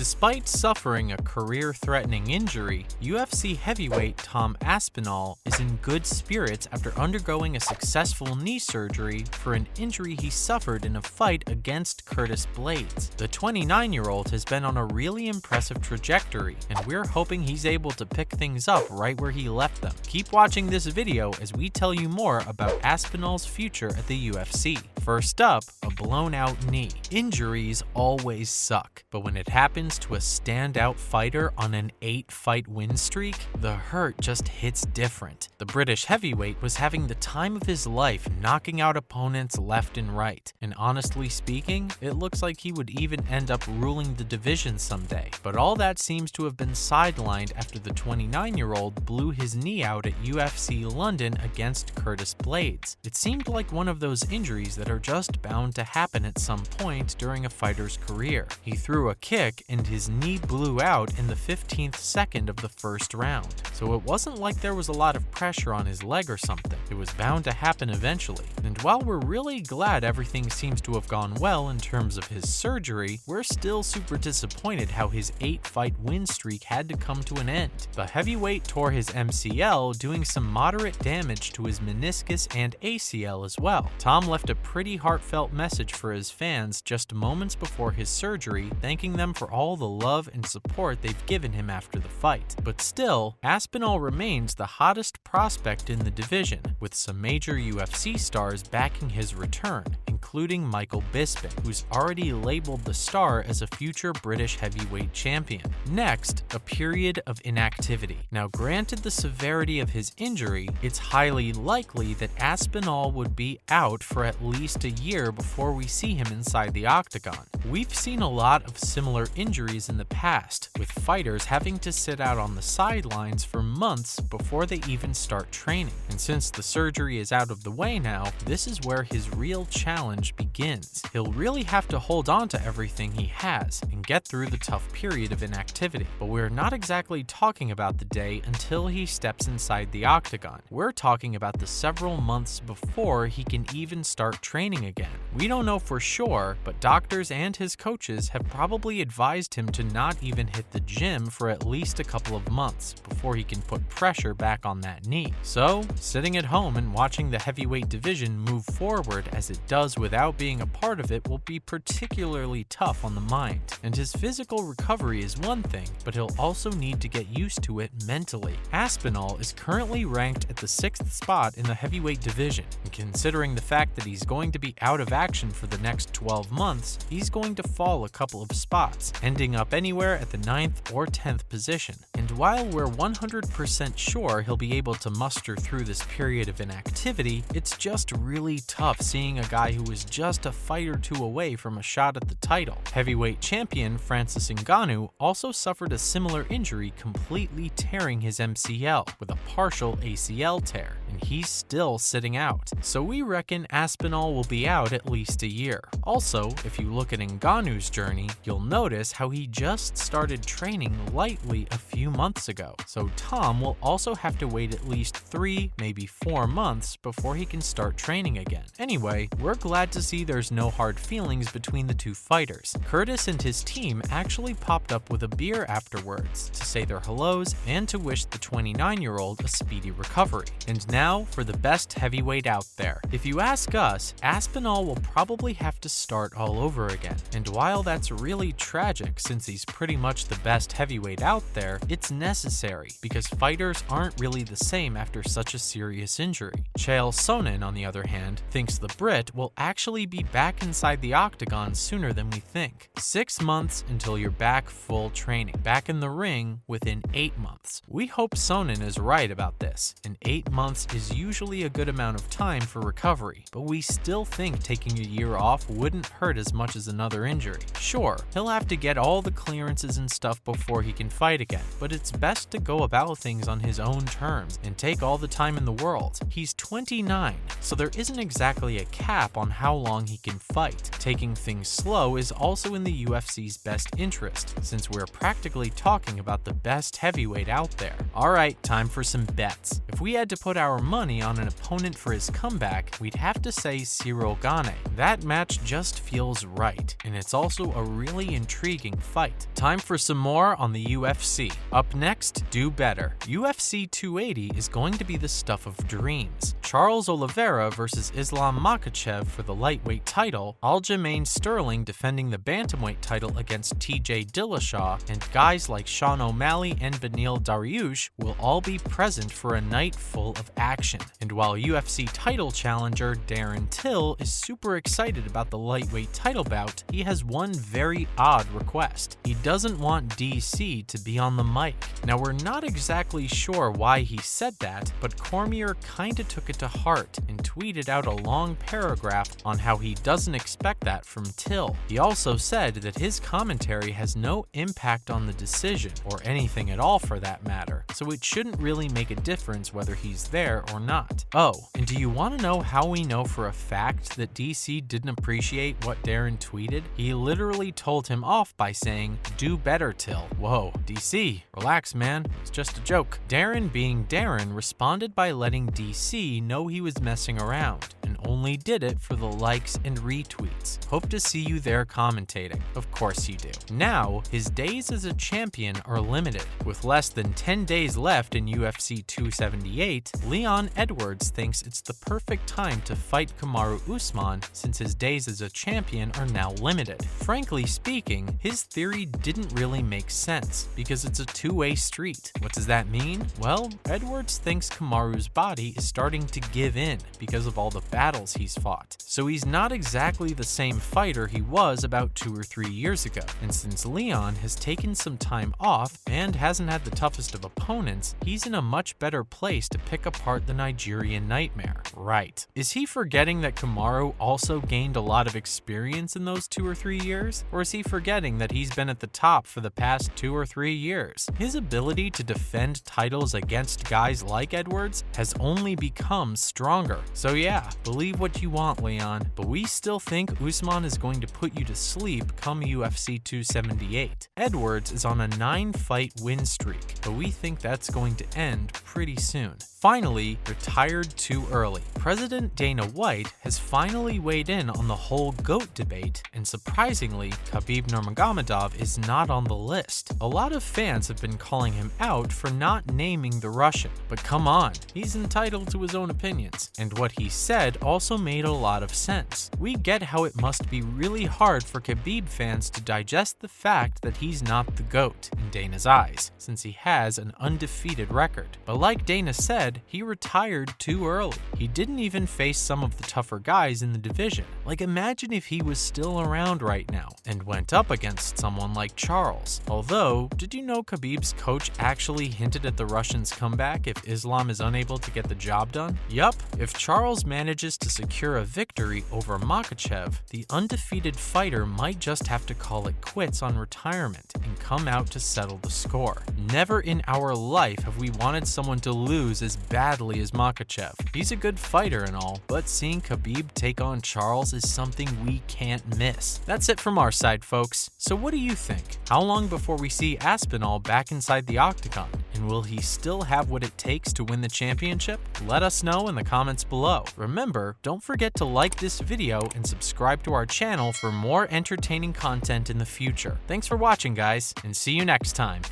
Despite suffering a career-threatening injury, UFC heavyweight Tom Aspinall is in good spirits after undergoing a successful knee surgery for an injury he suffered in a fight against Curtis Blaydes. The 29-year-old has been on a really impressive trajectory, and we're hoping he's able to pick things up right where he left them. Keep watching this video as we tell you more about Aspinall's future at the UFC. First up, a blown-out knee. Injuries always suck, but when it happens to a standout fighter on an 8-fight win streak, the hurt just hits different. The British heavyweight was having the time of his life, knocking out opponents left and right, and honestly speaking, it looks like he would even end up ruling the division someday. But all that seems to have been sidelined after the 29-year-old blew his knee out at UFC London against Curtis Blaydes. It seemed like one of those injuries that are just bound to happen at some point during a fighter's career. He threw a kick and his knee blew out in the 15th second of the first round. So it wasn't like there was a lot of pressure on his leg or something. It was bound to happen eventually. And while we're really glad everything seems to have gone well in terms of his surgery, we're still super disappointed how his 8-fight win streak had to come to an end. The heavyweight tore his MCL, doing some moderate damage to his meniscus and ACL as well. Tom left a pretty heartfelt message for his fans just moments before his surgery, thanking them for all the love and support they've given him after the fight. But still, Aspinall remains the hottest prospect in the division, with some major UFC stars backing his return, including Michael Bisping, who's already labeled the star as a future British heavyweight champion. Next, a period of inactivity. Now, granted the severity of his injury, it's highly likely that Aspinall would be out for at least a year before we see him inside the octagon. We've seen a lot of similar injuries in the past, with fighters having to sit out on the sidelines for months before they even start training. And since the surgery is out of the way now, this is where his real challenge begins. He'll really have to hold on to everything he has and get through the tough period of inactivity. But we're not exactly talking about the day until he steps inside the octagon. We're talking about the several months before he can even start training again. We don't know for sure, but doctors and his coaches have probably advised him to not even hit the gym for at least a couple of months before he can put pressure back on that knee. So, sitting at home and watching the heavyweight division move forward as it does without being a part of it will be particularly tough on the mind. And his physical recovery is one thing, but he'll also need to get used to it mentally. Aspinall is currently ranked at the 6th spot in the heavyweight division, and considering the fact that he's going to be out of action for the next 12 months, he's going to fall a couple of spots, ending up anywhere at the 9th or 10th position. And while we're 100% sure he'll be able to muster through this period of inactivity, it's just really tough seeing a guy who is just a fight or two away from a shot at the title. Heavyweight champion Francis Ngannou also suffered a similar injury, completely tearing his MCL with a partial ACL tear, and he's still sitting out. So we reckon Aspinall will be out at least a year. Also, if you look at Ngannou's journey, you'll notice how he just started training lightly a few months ago. So Tom will also have to wait at least 3, maybe 4 months before he can start training again. Anyway, we're glad to see there's no hard feelings between the two fighters. Curtis and his team actually popped up with a beer afterwards to say their hellos and to wish the 29-year-old a speedy recovery. And now for the best heavyweight out there. If you ask us, Aspinall will probably have to start all over again. And while that's really tragic since he's pretty much the best heavyweight out there, it's necessary because fighters aren't really the same after such a serious injury. Chael Sonnen, on the other hand, thinks the Brit will actually be back inside the octagon sooner than we think. 6 months until you're back full training, back in the ring within 8 months. We hope Sonnen is right about this, and 8 months is usually a good amount of time for recovery, but we still think taking a year off wouldn't hurt as much as another injury. Sure, he'll have to get all the clearances and stuff before he can fight again, but it's best to go about things on his own terms and take all the time in the world. He's 29, so there isn't exactly a cap on how long he can fight. Taking things slow is also in the UFC's best interest, since we're practically talking about the best heavyweight out there. Alright, time for some bets. If we had to put our our money on an opponent for his comeback, we'd have to say Cyril Gane. That match just feels right, and it's also a really intriguing fight. Time for some more on the UFC. Up next, Do Better. UFC 280 is going to be the stuff of dreams. Charles Oliveira versus Islam Makhachev for the lightweight title, Aljamain Sterling defending the bantamweight title against TJ Dillashaw, and guys like Sean O'Malley and Beneil Dariush will all be present for a night full of action. And while UFC title challenger Darren Till is super excited about the lightweight title bout, he has one very odd request. He doesn't want DC to be on the mic. Now, we're not exactly sure why he said that, but Cormier kinda took it to heart and tweeted out a long paragraph on how he doesn't expect that from Till. He also said that his commentary has no impact on the decision, or anything at all for that matter, so it shouldn't really make a difference whether he's there or not. Oh, and do you want to know how we know for a fact that DC didn't appreciate what Darren tweeted? He literally told him off by saying, "Do better, Till." Whoa, DC, relax man, it's just a joke. Darren, being Darren, responded by letting DC know he was messing around, and only did it for the likes and retweets. Hope to see you there commentating. Of course you do. Now, his days as a champion are limited. With less than 10 days left in UFC 278, Leon Edwards thinks it's the perfect time to fight Kamaru Usman since his days as a champion are now limited. Frankly speaking, his theory didn't really make sense because it's a two-way street. What does that mean? Well, Edwards thinks Kamaru's body is starting to give in because of all the battles he's fought. So he's not exactly the same fighter he was about 2 or 3 years ago. And since Leon has taken some time off and hasn't had the toughest of opponents, he's in a much better place to pick apart the Nigerian Nightmare. Right. Is he forgetting that Kamaru also gained a lot of experience in those 2 or 3 years? Or is he forgetting that he's been at the top for the past 2 or 3 years? His ability to defend titles against guys like Edwards has only become stronger. So yeah, believe what you want, Leon, but we still think Usman is going to put you to sleep come UFC 278. Edwards is on a 9-fight win streak, but we think that's going to end pretty soon. Finally, retired too early. President Dana White has finally weighed in on the whole GOAT debate, and surprisingly, Khabib Nurmagomedov is not on the list. A lot of fans have been calling him out for not naming the Russian, but come on, he's entitled to his own opinions. And what he said also made a lot of sense. We get how it must be really hard for Khabib fans to digest the fact that he's not the GOAT in Dana's eyes, since he has an undefeated record. But like Dana said, he retired too early. He didn't even face some of the tougher guys in the division. Like, imagine if he was still around right now and went up against someone like Charles. Although, did you know Khabib's coach actually hinted at the Russian's comeback if Islam is unable to get the job done? Yup, if Charles manages to secure a victory over Makhachev, the undefeated fighter might just have to call it quits on retirement and come out to settle the score. Never in our life have we wanted someone to lose as badly as Makhachev. He's a good fighter and all, but seeing Khabib take on Charles is something we can't miss. That's it from our side, folks. So what do you think? How long before we see Aspinall back inside the octagon? And will he still have what it takes to win the championship? Let us know in the comments below. Remember, don't forget to like this video and subscribe to our channel for more entertaining content in the future. Thanks for watching, guys, and see you next time.